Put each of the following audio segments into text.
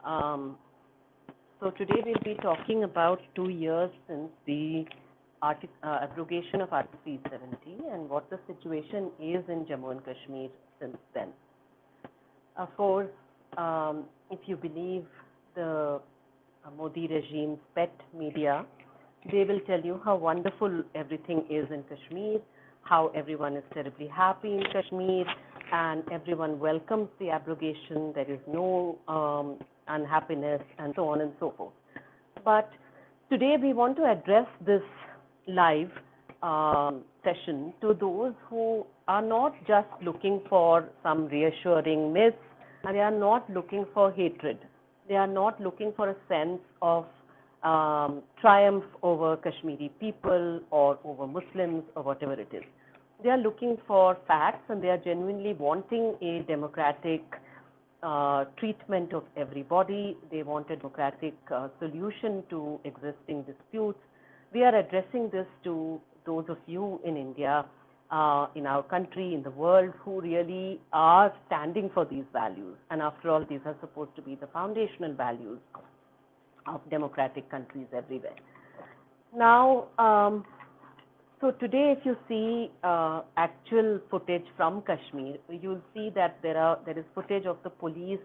Um, so today we'll be talking about 2 years since the abrogation of Article 370 and what the situation is in Jammu and Kashmir since then. Of course, if you believe the Modi regime's pet media, they will tell you how wonderful everything is in Kashmir, how everyone is terribly happy in Kashmir, and everyone welcomes the abrogation. There is no unhappiness, and so on and so forth. But today we want to address this live session to those who are not just looking for some reassuring myths, and they are not looking for hatred. They are not looking for a sense of triumph over Kashmiri people or over Muslims or whatever it is. They are looking for facts, and they are genuinely wanting a democratic treatment of everybody. They want a democratic solution to existing disputes. We are addressing this to those of you in India, in our country, in the world, who really are standing for these values. And after all, these are supposed to be the foundational values of democratic countries everywhere. Now, so today, if you see actual footage from Kashmir, you'll see that there is footage of the police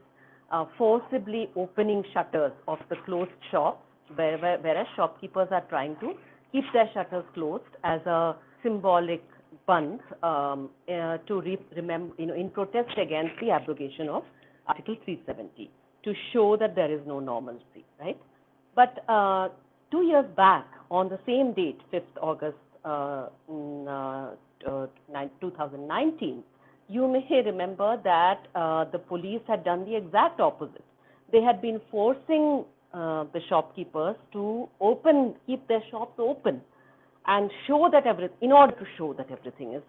forcibly opening shutters of the closed shops, whereas shopkeepers are trying to keep their shutters closed as a symbolic band to remember, in protest against the abrogation of Article 370, to show that there is no normalcy, right? But 2 years back, on the same date, 5th August 2019, you may remember that the police had done the exact opposite. They had been forcing the shopkeepers to keep their shops open, and show that in order to show that everything is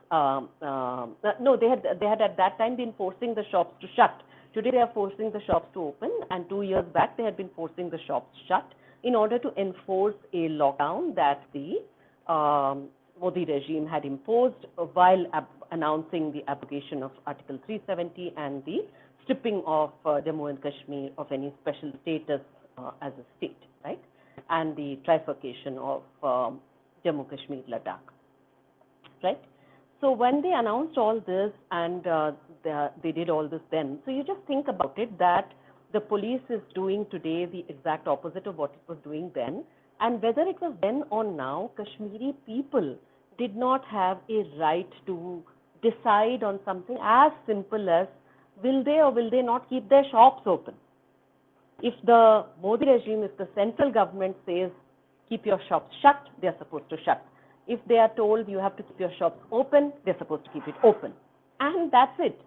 no, they had at that time been forcing the shops to shut. Today they are forcing the shops to open, and 2 years back they had been forcing the shops shut in order to enforce a lockdown that the Modi regime had imposed while announcing the abrogation of Article 370 and the stripping of Jammu and Kashmir of any special status as a state, right? And the trifurcation of Jammu Kashmir, Ladakh, right? So when they announced all this and they did all this then, so you just think about it that the police is doing today the exact opposite of what it was doing then. And whether it was then or now, Kashmiri people did not have a right to decide on something as simple as will they or will they not keep their shops open. If the Modi regime, if the central government says keep your shops shut, they are supposed to shut. If they are told you have to keep your shops open, they're supposed to keep it open. And that's it.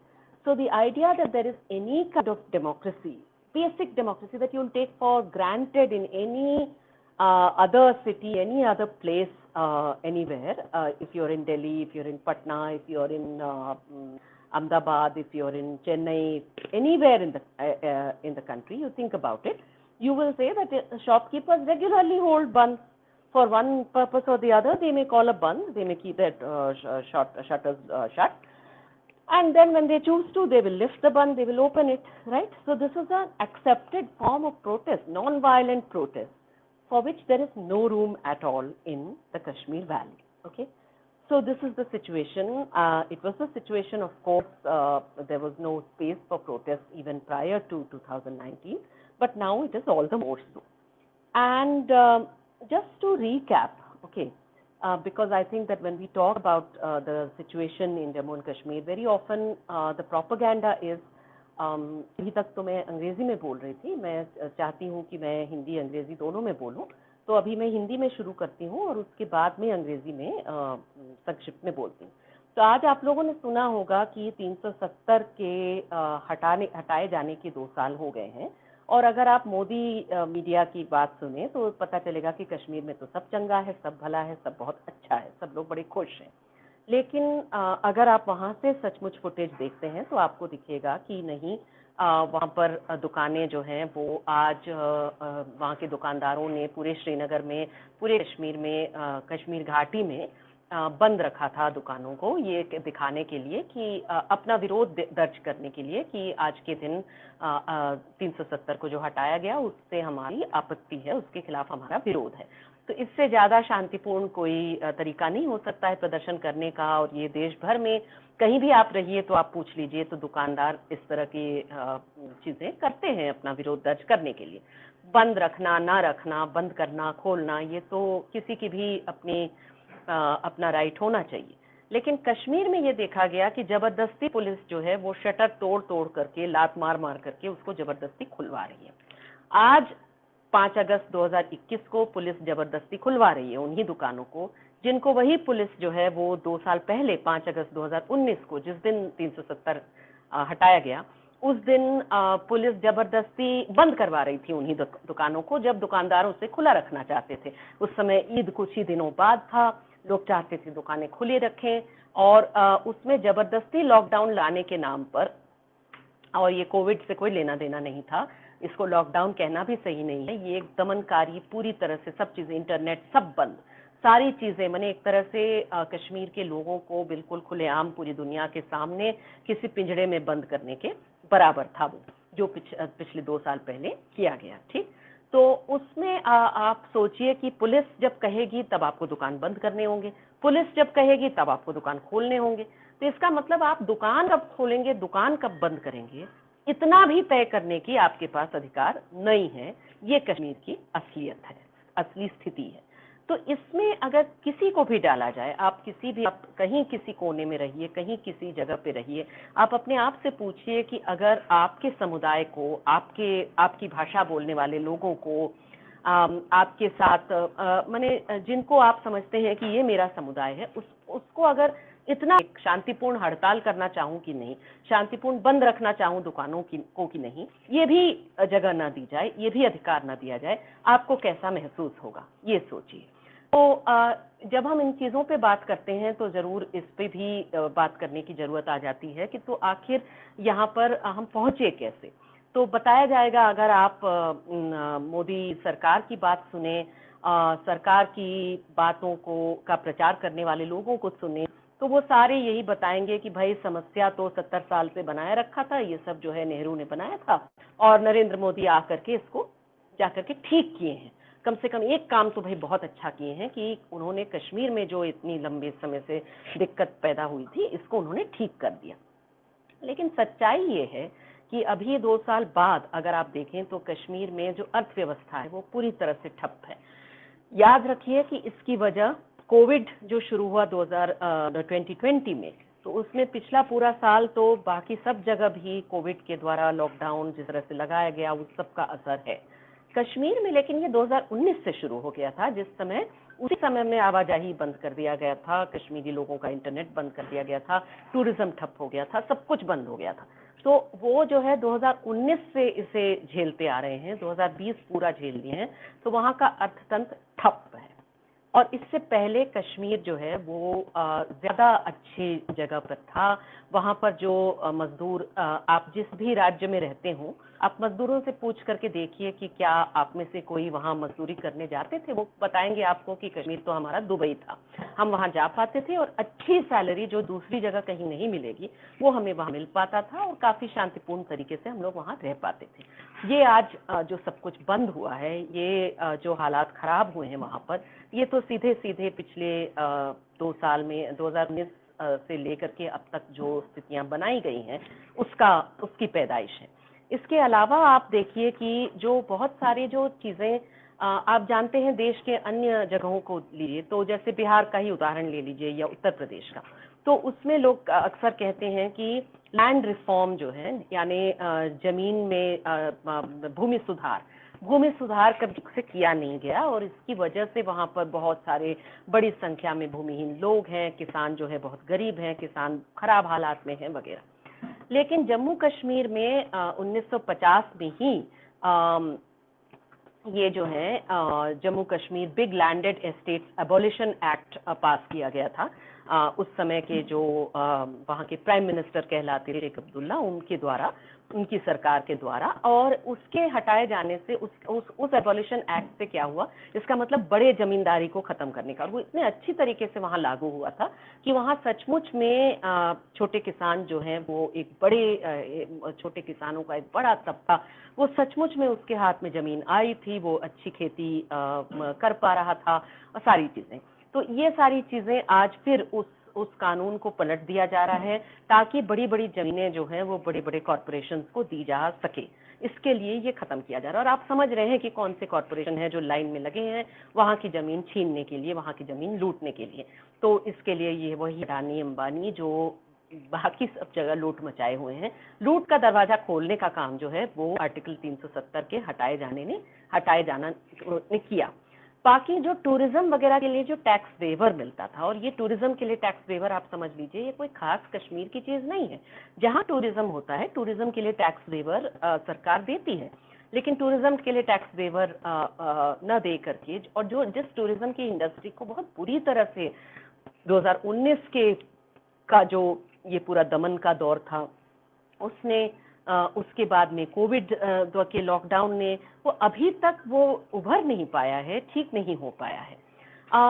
So the idea that there is any kind of democracy, basic democracy that you'll take for granted in any other city, any other place, anywhere, if you're in Delhi, if you're in Patna, if you're in Ahmedabad, if you're in Chennai, anywhere in the country, you think about it, you will say that the shopkeepers regularly hold bands for one purpose or the other. They may call a band, they may keep their shutters shut, and then when they choose to, they will lift the band, they will open it, right? So this is an accepted form of protest, non-violent protest, for which there is no room at all in the Kashmir Valley, okay? So this is the situation. It was the situation, of course, there was no space for protest even prior to 2019, but now it is all the more so. And just to recap, okay, because I think that when we talk about the situation in Jammu and Kashmir, very often the propaganda is अभी तक तो मैं अंग्रेजी में बोल रही थी, मैं चाहती हूँ कि मैं हिंदी अंग्रेजी दोनों में बोलूँ, तो अभी मैं हिंदी में शुरू करती हूँ और उसके बाद में अंग्रेजी में संक्षिप्त में बोलती हूँ। तो आज आप लोगों ने सुना होगा कि 370 के हटाए जाने के 2 साल हो गए हैं, और अगर आप मोदी मीडिया की बात सुने तो पता चलेगा कि कश्मीर में तो सब चंगा है, सब भला है, सब बहुत अच्छा है, सब लोग बड़े खुश हैं। लेकिन अगर आप वहाँ से सचमुच फुटेज देखते हैं तो आपको दिखेगा कि नहीं, वहाँ पर दुकानें जो हैं वो आज वहाँ के दुकानदारों ने पूरे श्रीनगर में, पूरे कश्मीर में, कश्मीर घाटी में बंद रखा था दुकानों को, ये दिखाने के लिए कि अपना विरोध दर्ज करने के लिए कि आज के दिन 370 को जो हटाया गया उससे हमारी आपत्ति है, उसके खिलाफ हमारा विरोध है। तो इससे ज्यादा शांतिपूर्ण कोई तरीका नहीं हो सकता है प्रदर्शन करने का। और ये देश भर में कहीं भी आप रहिए तो आप पूछ लीजिए तो दुकानदार इस तरह की चीजें करते हैं अपना विरोध दर्ज करने के लिए। बंद रखना, ना रखना, बंद करना, खोलना, ये तो किसी की भी अपना राइट होना चाहिए। लेकिन कश्मीर में ये देखा गया कि जबरदस्ती पुलिस जो है वो शटर तोड़ तोड़ करके, लात मार मार करके उसको जबरदस्ती खुलवा रही है। आज 5 अगस्त 2021 को पुलिस जबरदस्ती खुलवा रही है उन्हीं दुकानों को जिनको वही पुलिस जो है वो 2 साल पहले 5 अगस्त 2019 को, जिस दिन 370 हटाया गया, उस दिन पुलिस जबरदस्ती बंद करवा रही थी उन्हीं दुकानों को, जब दुकानदार उसे खुला रखना चाहते थे। उस समय ईद कुछ ही दिनों बाद था, लोग चाहते थे दुकानें खुली रखें, और उसमें जबरदस्ती लॉकडाउन लाने के नाम पर, और ये कोविड से कोई लेना देना नहीं था, इसको लॉकडाउन कहना भी सही नहीं है, ये एक दमनकारी, पूरी तरह से सब चीजें, इंटरनेट सब बंद, सारी चीजें, मैंने एक तरह से कश्मीर के लोगों को बिल्कुल खुलेआम पूरी दुनिया के सामने किसी पिंजड़े में बंद करने के बराबर था वो, जो पिछले 2 साल पहले किया गया। ठीक, तो उसमें आप सोचिए कि पुलिस जब कहेगी तब आपको दुकान बंद करने होंगे, पुलिस जब कहेगी तब आपको दुकान खोलने होंगे। तो इसका मतलब आप दुकान कब खोलेंगे, दुकान कब बंद करेंगे, इतना भी तय करने की आपके पास अधिकार नहीं है। ये कश्मीर की असलियत है, असली स्थिति है। तो इसमें अगर किसी को भी डाला जाए, आप किसी भी, आप कहीं किसी कोने में रहिए, कहीं किसी जगह पे रहिए, आप अपने आप से पूछिए कि अगर आपके समुदाय को, आपकी भाषा बोलने वाले लोगों को, आपके साथ माने जिनको आप समझते हैं कि ये मेरा समुदाय है, उसको अगर इतना शांतिपूर्ण हड़ताल करना चाहूं कि नहीं, शांतिपूर्ण बंद रखना चाहूं दुकानों को कि नहीं, ये भी जगह ना दी जाए, ये भी अधिकार ना दिया जाए, आपको कैसा महसूस होगा, ये सोचिए। तो जब हम इन चीजों पे बात करते हैं तो जरूर इस पे भी बात करने की जरूरत आ जाती है कि तो आखिर यहाँ पर हम पहुंचे कैसे। तो बताया जाएगा, अगर आप मोदी सरकार की बात सुने, सरकार की बातों का प्रचार करने वाले लोगों को सुने, तो वो सारे यही बताएंगे कि भाई समस्या तो 70 साल से बनाए रखा था, ये सब जो है नेहरू ने बनाया था, और नरेंद्र मोदी आकर के इसको जाकर के ठीक किए हैं। कम से कम एक काम तो भाई बहुत अच्छा किए हैं कि उन्होंने कश्मीर में जो इतनी लंबे समय से दिक्कत पैदा हुई थी, इसको उन्होंने ठीक कर दिया। लेकिन सच्चाई ये है कि अभी 2 साल बाद अगर आप देखें तो कश्मीर में जो अर्थव्यवस्था है वो पूरी तरह से ठप है। याद रखिए कि इसकी वजह कोविड जो शुरू हुआ 2020 में, तो उसमें पिछला पूरा साल तो बाकी सब जगह भी कोविड के द्वारा लॉकडाउन जिस तरह से लगाया गया उस सब का असर है कश्मीर में। लेकिन ये 2019 से शुरू हो गया था, जिस समय उसी समय में आवाजाही बंद कर दिया गया था, कश्मीरी लोगों का इंटरनेट बंद कर दिया गया था, टूरिज्म ठप हो गया था, सब कुछ बंद हो गया था। तो वो जो है 2019 से इसे झेलते आ रहे हैं, 2020 पूरा झेल लिए हैं, तो वहाँ का अर्थतंत्र ठप है। और इससे पहले कश्मीर जो है वो ज्यादा अच्छी जगह पर था। वहाँ पर जो मजदूर, आप जिस भी राज्य में रहते हो, आप मजदूरों से पूछ करके देखिए कि क्या आप में से कोई वहाँ मजदूरी करने जाते थे। वो बताएंगे आपको कि कश्मीर तो हमारा दुबई था, हम वहाँ जा पाते थे और अच्छी सैलरी जो दूसरी जगह कहीं नहीं मिलेगी वो हमें वहाँ मिल पाता था, और काफी शांतिपूर्ण तरीके से हम लोग वहाँ रह पाते थे। ये आज जो सब कुछ बंद हुआ है, ये जो हालात खराब हुए हैं वहाँ पर, ये तो सीधे सीधे पिछले 2 साल में 2019 से लेकर के अब तक जो स्थितियां बनाई गई हैं उसकी पैदाइश है। इसके अलावा आप देखिए कि जो बहुत सारी जो चीजें आप जानते हैं देश के अन्य जगहों को लिए, तो जैसे बिहार का ही उदाहरण ले लीजिए या उत्तर प्रदेश का, तो उसमें लोग अक्सर कहते हैं कि लैंड रिफॉर्म जो है, यानी जमीन में भूमि सुधार कभी से किया नहीं गया, और इसकी वजह से वहां पर बहुत सारे बड़ी संख्या में भूमिहीन लोग हैं, किसान जो है बहुत गरीब हैं, किसान खराब हालात में हैं वगैरह। लेकिन जम्मू कश्मीर में 1950 में ही ये जो है Jammu Kashmir big landed estates abolition act पास किया गया था। उस समय के जो वहाँ के प्राइम मिनिस्टर कहलाते शेख अब्दुल्ला, उनके द्वारा उनकी सरकार के द्वारा, और उसके हटाए जाने से उस एबॉलिशन एक्ट से क्या हुआ, इसका मतलब बड़े जमींदारी को खत्म करने का। और वो इतने अच्छी तरीके से वहां लागू हुआ था कि वहां सचमुच में छोटे किसान जो हैं वो एक बड़े छोटे किसानों का एक बड़ा तबका वो सचमुच में उसके हाथ में जमीन आई थी, वो अच्छी खेती कर पा रहा था और सारी चीजें। तो ये सारी चीजें आज फिर उस कानून को पलट दिया जा रहा है ताकि बड़ी बड़ी जमीनें जो हैं वो बड़े बड़े कॉरपोरेशंस को दी जा सके। इसके लिए ये खत्म किया जा रहा है। और आप समझ रहे हैं कि कौन से कॉरपोरेशन है जो लाइन में लगे हैं वहां की जमीन छीनने के लिए, वहां की जमीन लूटने के लिए। तो इसके लिए ये वही अडानी अंबानी जो बाकी सब जगह लूट मचाए हुए हैं, लूट का दरवाजा खोलने का काम जो है वो आर्टिकल 370 के हटाए जाना ने किया। बाकी जो टूरिज्म वगैरह के लिए जो टैक्स वेवर मिलता था, और ये टूरिज्म के लिए टैक्स वेवर आप समझ लीजिए ये कोई खास कश्मीर की चीज नहीं है। जहां टूरिज्म होता है टूरिज्म के लिए टैक्स वेवर सरकार देती है, लेकिन टूरिज्म के लिए टैक्स वेवर न दे करके, और जो जिस टूरिज्म की इंडस्ट्री को बहुत बुरी तरह से 2019 का जो ये पूरा दमन का दौर था उसने उसके बाद में कोविड के लॉकडाउन ने वो अभी तक वो उभर नहीं पाया है, ठीक नहीं हो पाया है।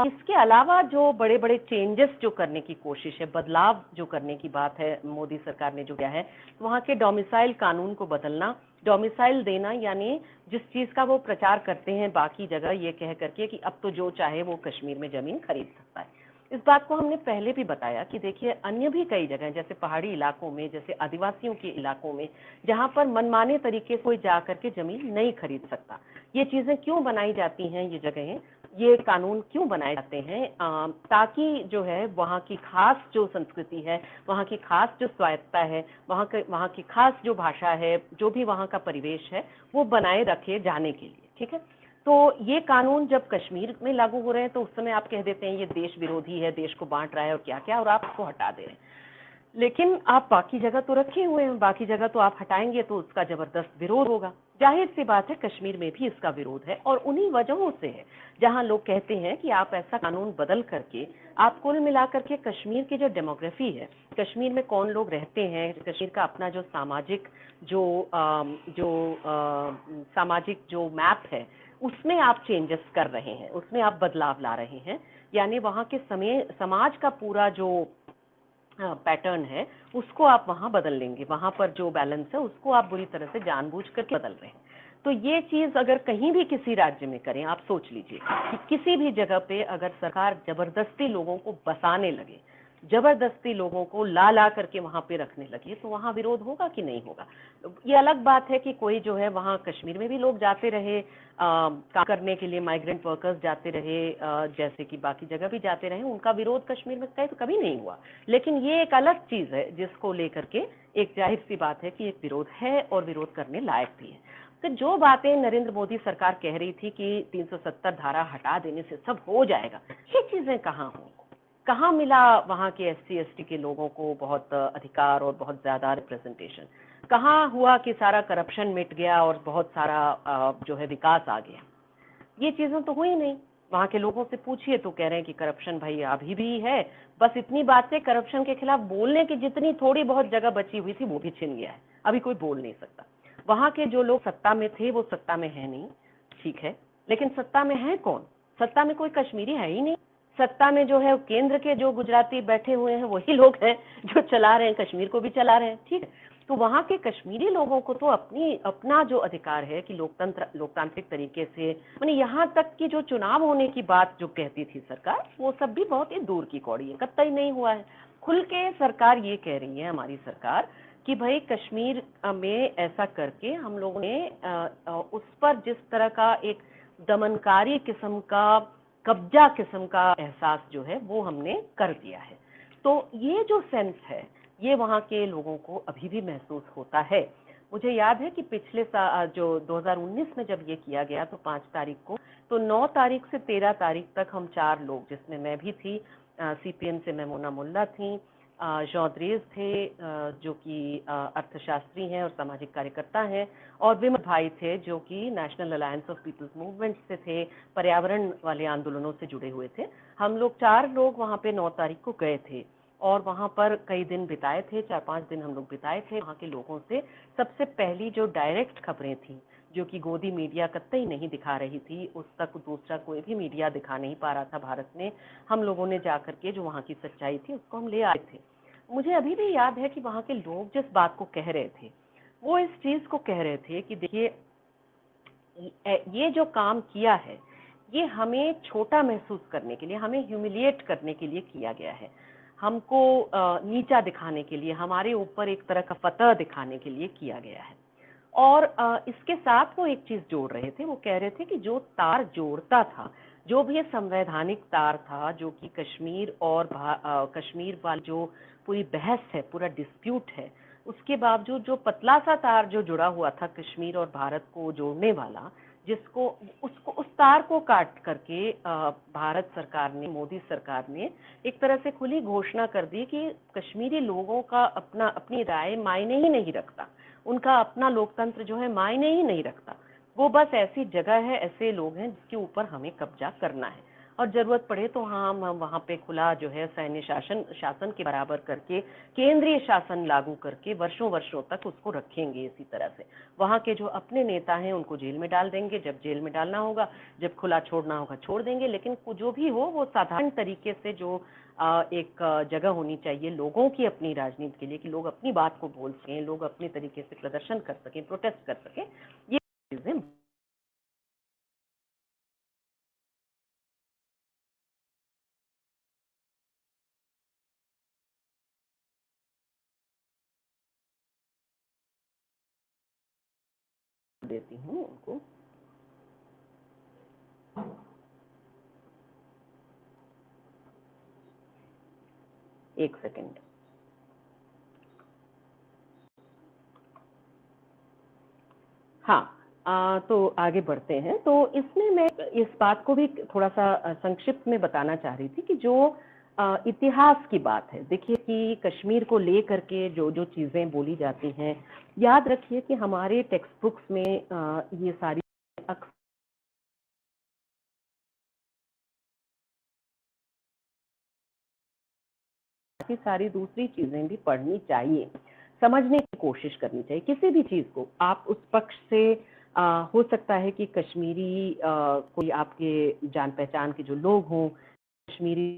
इसके अलावा जो बड़े बड़े चेंजेस जो करने की कोशिश है, बदलाव जो करने की बात है मोदी सरकार ने जो किया है, तो वहाँ के डोमिसाइल कानून को बदलना, डोमिसाइल देना, यानी जिस चीज का वो प्रचार करते हैं बाकी जगह ये कह करके कि अब तो जो चाहे वो कश्मीर में जमीन खरीद सकता है। इस बात को हमने पहले भी बताया कि देखिए अन्य भी कई जगह जैसे पहाड़ी इलाकों में, जैसे आदिवासियों के इलाकों में, जहां पर मनमाने तरीके से कोई जा करके जमीन नहीं खरीद सकता। ये चीजें क्यों बनाई जाती हैं, ये जगहें, ये कानून क्यों बनाए जाते हैं, ताकि जो है वहाँ की खास जो संस्कृति है, वहाँ की खास जो स्वायत्ता है, वहाँ की खास जो भाषा है, जो भी वहाँ का परिवेश है, वो बनाए रखे जाने के लिए। ठीक है, तो ये कानून जब कश्मीर में लागू हो रहे हैं तो उस समय आप कह देते हैं ये देश विरोधी है, देश को बांट रहा है और क्या क्या, और आप उसको हटा दे रहे हैं। लेकिन आप बाकी जगह तो रखे हुए हैं, बाकी जगह तो आप हटाएंगे तो उसका जबरदस्त विरोध होगा। जाहिर सी बात है कश्मीर में भी इसका विरोध है, और उन्हीं वजहों से है जहां लोग कहते हैं कि आप ऐसा कानून बदल करके आप कुल मिलाकर के कश्मीर की जो डेमोग्राफी है, कश्मीर में कौन लोग रहते हैं, कश्मीर का अपना जो सामाजिक जो मैप है उसमें आप चेंजेस कर रहे हैं, उसमें आप बदलाव ला रहे हैं। यानी वहाँ के समाज का पूरा जो पैटर्न है उसको आप वहां बदल लेंगे, वहां पर जो बैलेंस है उसको आप बुरी तरह से जानबूझ करके बदल रहे हैं। तो ये चीज अगर कहीं भी किसी राज्य में करें, आप सोच लीजिए कि किसी भी जगह पे अगर सरकार जबरदस्ती लोगों को बसाने लगे, जबरदस्ती लोगों को ला करके वहां पे रखने लगे, तो वहां विरोध होगा कि नहीं होगा। ये अलग बात है कि कोई जो है वहां कश्मीर में भी लोग जाते रहे काम करने के लिए, माइग्रेंट वर्कर्स जाते रहे, जैसे कि बाकी जगह भी जाते रहे, उनका विरोध कश्मीर में तो कभी नहीं हुआ। लेकिन ये एक अलग चीज है जिसको लेकर के एक जाहिर सी बात है कि एक विरोध है और विरोध करने लायक भी है। तो जो बातें नरेंद्र मोदी सरकार कह रही थी कि 370 धारा हटा देने से सब हो जाएगा, ये चीजें कहाँ हों, कहाँ मिला वहाँ के SC ST के लोगों को बहुत अधिकार और बहुत ज्यादा रिप्रेजेंटेशन, कहाँ हुआ कि सारा करप्शन मिट गया और बहुत सारा जो है विकास आ गया। ये चीजें तो हुई नहीं। वहाँ के लोगों से पूछिए तो कह रहे हैं कि करप्शन भाई अभी भी है, बस इतनी बात से करप्शन के खिलाफ बोलने की जितनी थोड़ी बहुत जगह बची हुई थी वो भी छिन गया है, अभी कोई बोल नहीं सकता। वहाँ के जो लोग सत्ता में थे वो सत्ता में है नहीं, ठीक है, लेकिन सत्ता में है कौन? सत्ता में कोई कश्मीरी है ही नहीं। सत्ता में जो है केंद्र के जो गुजराती बैठे हुए हैं वही लोग हैं जो चला रहे हैं, कश्मीर को भी चला रहे हैं, ठीक है। तो वहाँ के कश्मीरी लोगों को तो अपना जो अधिकार है कि लोकतांत्रिक तरीके से, माने यहाँ तक कि जो चुनाव होने की बात जो कहती थी सरकार, वो सब भी बहुत ही दूर की कौड़ी है, कतई नहीं हुआ है। खुल के सरकार ये कह रही है, हमारी सरकार, कि भाई कश्मीर में ऐसा करके हम लोगों ने उस पर जिस तरह का एक दमनकारी किस्म का, कब्जा किस्म का एहसास जो है वो हमने कर दिया है। तो ये जो सेंस है ये वहाँ के लोगों को अभी भी महसूस होता है। मुझे याद है कि पिछले जो 2019 में जब ये किया गया तो 5 तारीख को, तो 9 तारीख से 13 तारीख तक हम 4 लोग, जिसमें मैं भी थी, CPM से मेमोना मुल्ला थी, जौद्रेज थे जो कि अर्थशास्त्री हैं और सामाजिक कार्यकर्ता हैं, और विमल भाई थे जो कि national alliance of people's movement से थे, पर्यावरण वाले आंदोलनों से जुड़े हुए थे। हम लोग 4 लोग वहाँ पे 9 तारीख को गए थे और वहाँ पर कई दिन बिताए थे, 4-5 दिन हम लोग बिताए थे। वहाँ के लोगों से सबसे पहली जो डायरेक्ट खबरें थी, जो कि गोदी मीडिया कतई नहीं दिखा रही थी, उस तक दूसरा कोई भी मीडिया दिखा नहीं पा रहा था भारत में, हम लोगों ने जाकर के जो वहाँ की सच्चाई थी उसको हम ले आए थे। मुझे अभी भी याद है कि वहाँ के लोग जिस बात को कह रहे थे, वो इस चीज को कह रहे थे कि देखिए, ये जो काम किया है, ये हमें छोटा महसूस करने के लिए, हमें ह्यूमिलिएट करने के लिए किया गया है, हमको नीचा दिखाने के लिए, हमारे ऊपर एक तरह का फतह दिखाने के लिए किया गया है। और इसके साथ वो एक चीज जोड़ रहे थे, वो कह रहे थे कि जो तार जोड़ता था, जो भी ये संवैधानिक तार था, जो कि कश्मीर और कश्मीर वाली जो पूरी बहस है, पूरा डिस्प्यूट है, उसके बावजूद जो पतला सा तार जो जुड़ा हुआ था कश्मीर और भारत को जोड़ने वाला, जिसको उसको उस तार को काट करके भारत सरकार ने, मोदी सरकार ने एक तरह से खुली घोषणा कर दी कि कश्मीरी लोगों का अपनी राय मायने ही नहीं रखता, उनका अपना लोकतंत्र जो है मायने ही नहीं रखता, वो बस ऐसी जगह है, ऐसे लोग हैं जिसके ऊपर हमें कब्जा करना है, और जरूरत पड़े तो हम वहाँ पे खुला जो है सैन्य शासन के बराबर करके, केंद्रीय शासन लागू करके वर्षों वर्षों तक उसको रखेंगे इसी तरह से। वहाँ के जो अपने नेता हैं उनको जेल में डाल देंगे, जब जेल में डालना होगा, जब खुला छोड़ना होगा छोड़ देंगे, लेकिन जो भी हो वो साधारण तरीके से जो एक जगह होनी चाहिए लोगों की अपनी राजनीति के लिए, कि लोग अपनी बात को बोल सकें, लोग अपने तरीके से प्रदर्शन कर सकें, प्रोटेस्ट कर सकें, ये चीजें देती हूँ उनको। एक सेकंड। हाँ, तो आगे बढ़ते हैं। तो इसमें मैं इस बात को भी थोड़ा सा संक्षिप्त में बताना चाह रही थी कि जो इतिहास की बात है, देखिए कि कश्मीर को लेकर के जो जो चीजें बोली जाती हैं, याद रखिए कि हमारे टेक्स्ट बुक्स में ये सारी सारी दूसरी चीजें भी पढ़नी चाहिए, समझने की कोशिश करनी चाहिए किसी भी चीज को। आप उस पक्ष से हो सकता है कि कश्मीरी कोई आपके जान पहचान के जो लोग हों, कश्मीरी